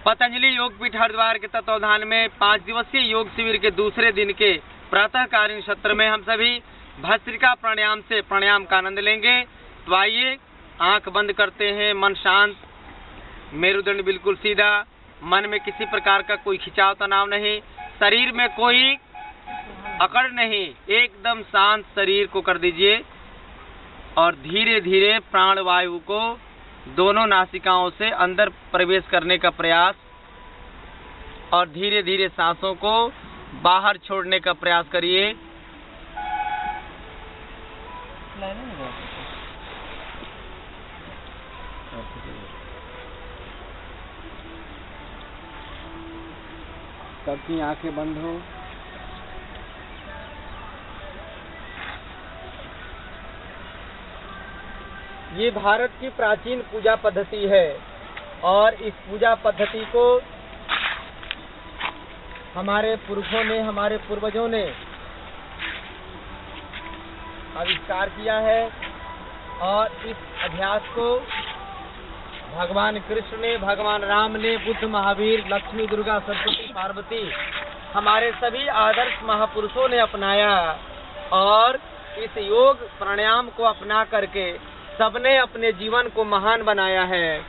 पतंजलि योगपीठ हरिद्वार के तत्वावधान में 5 दिवसीय योग शिविर के दूसरे दिन के प्रातःकालीन सत्र में हम सभी भस्त्रिका प्राणायाम से प्राणायाम का आनंद लेंगे। तो आइए, आंख बंद करते हैं, मन शांत, मेरुदंड बिल्कुल सीधा, मन में किसी प्रकार का कोई खिंचाव तनाव नहीं, शरीर में कोई अकड़ नहीं, एकदम शांत शरीर को कर दीजिए और धीरे धीरे प्राण वायु को दोनों नासिकाओं से अंदर प्रवेश करने का प्रयास और धीरे धीरे सांसों को बाहर छोड़ने का प्रयास करिए। सबकी आंखें बंद हो। ये भारत की प्राचीन पूजा पद्धति है और इस पूजा पद्धति को हमारे पुरखों ने, हमारे पूर्वजों ने आविष्कार किया है और इस अभ्यास को भगवान कृष्ण ने, भगवान राम ने, बुद्ध, महावीर, लक्ष्मी, दुर्गा, सरस्वती, पार्वती, हमारे सभी आदर्श महापुरुषों ने अपनाया और इस योग प्राणायाम को अपना करके सबने अपने जीवन को महान बनाया है।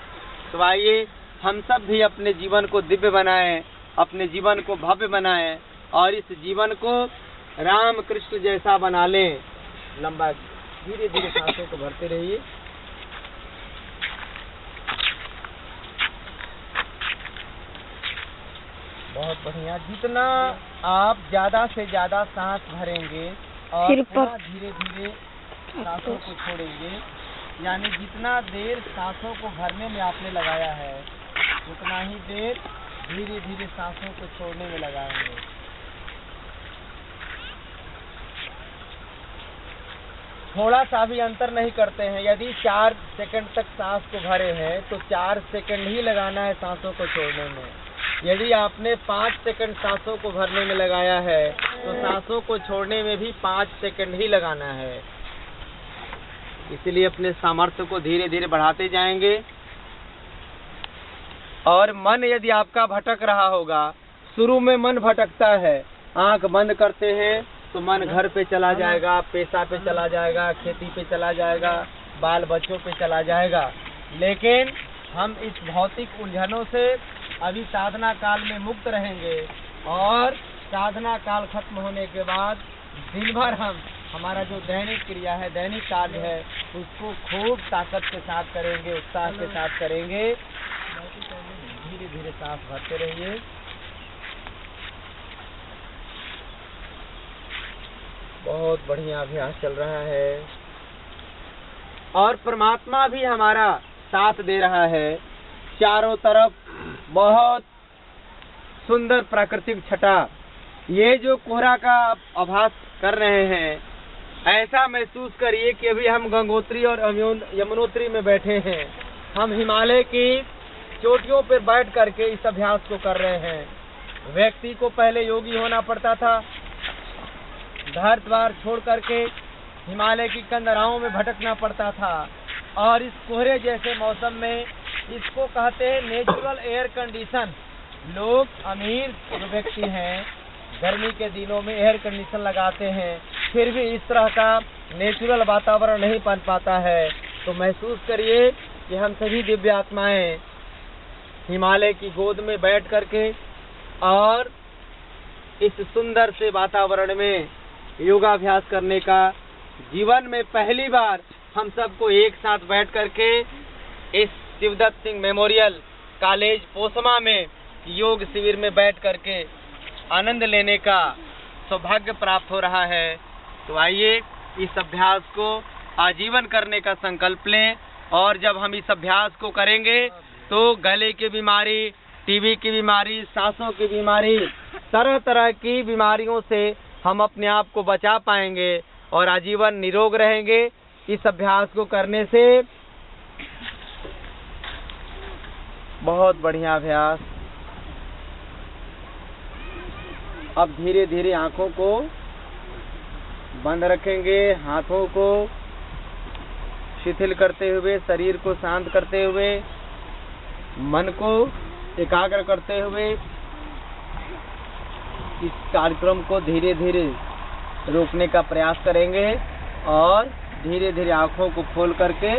तो आइए हम सब भी अपने जीवन को दिव्य बनाएं, अपने जीवन को भव्य बनाएं और इस जीवन को राम कृष्ण जैसा बना लें। लंबा धीरे धीरे सांसों को भरते रहिए। बहुत बढ़िया। जितना आप ज्यादा से ज्यादा सांस भरेंगे और धीरे धीरे सांसों को छोड़ेंगे, यानी जितना देर सांसों को भरने में आपने लगाया है उतना ही देर धीरे धीरे सांसों को छोड़ने में लगाएंगे। थोड़ा सा भी अंतर नहीं करते हैं। यदि 4 सेकंड तक सांस को भरे हैं तो 4 सेकंड ही लगाना है सांसों को छोड़ने में। यदि आपने 5 सेकंड सांसों को भरने में लगाया है तो सांसों को छोड़ने में भी 5 सेकंड ही लगाना है। इसलिए अपने सामर्थ्य को धीरे धीरे बढ़ाते जाएंगे। और मन यदि आपका भटक रहा होगा, शुरू में मन भटकता है, आंख बंद करते हैं तो मन घर पे चला जाएगा, पेशा पे चला जाएगा, खेती पे चला जाएगा, बाल बच्चों पे चला जाएगा। लेकिन हम इस भौतिक उलझनों से अभी साधना काल में मुक्त रहेंगे और साधना काल खत्म होने के बाद दिन भर हम हमारा जो दैनिक क्रिया है, दैनिक कार्य है, उसको खूब ताकत के साथ करेंगे, उत्साह के साथ करेंगे। धीरे धीरे सांस भरते रहिए। बहुत बढ़िया अभ्यास चल रहा है और परमात्मा भी हमारा साथ दे रहा है। चारों तरफ बहुत सुंदर प्राकृतिक छटा, ये जो कोहरा का आभास कर रहे हैं, ऐसा महसूस करिए कि अभी हम गंगोत्री और यमुनोत्री में बैठे हैं। हम हिमालय की चोटियों पर बैठ करके इस अभ्यास को कर रहे हैं। व्यक्ति को पहले योगी होना पड़ता था, घर द्वार छोड़ करके हिमालय की कंदराओं में भटकना पड़ता था और इस कोहरे जैसे मौसम में, इसको कहते हैं नेचुरल एयर कंडीशन। लोग अमीर जो व्यक्ति हैं गर्मी के दिनों में एयर कंडीशन लगाते हैं, फिर भी इस तरह का नेचुरल वातावरण नहीं बन पाता है। तो महसूस करिए कि हम सभी दिव्य आत्माएं हिमालय की गोद में बैठ करके और इस सुंदर से वातावरण में योगाभ्यास करने का जीवन में पहली बार हम सबको एक साथ बैठ करके इस शिवदत्त सिंह मेमोरियल कॉलेज पोसमा में योग शिविर में बैठ करके आनंद लेने का सौभाग्य प्राप्त हो रहा है। तो आइए इस अभ्यास को आजीवन करने का संकल्प लें और जब हम इस अभ्यास को करेंगे तो गले की बीमारी, टीबी की बीमारी, सांसों की बीमारी, तरह तरह की बीमारियों से हम अपने आप को बचा पाएंगे और आजीवन निरोग रहेंगे इस अभ्यास को करने से। बहुत बढ़िया अभ्यास। अब धीरे धीरे आंखों को बंद रखेंगे, हाथों को शिथिल करते हुए, शरीर को शांत करते हुए, मन को एकाग्र करते हुए इस कार्यक्रम को धीरे धीरे रोकने का प्रयास करेंगे और धीरे धीरे आँखों को खोल करके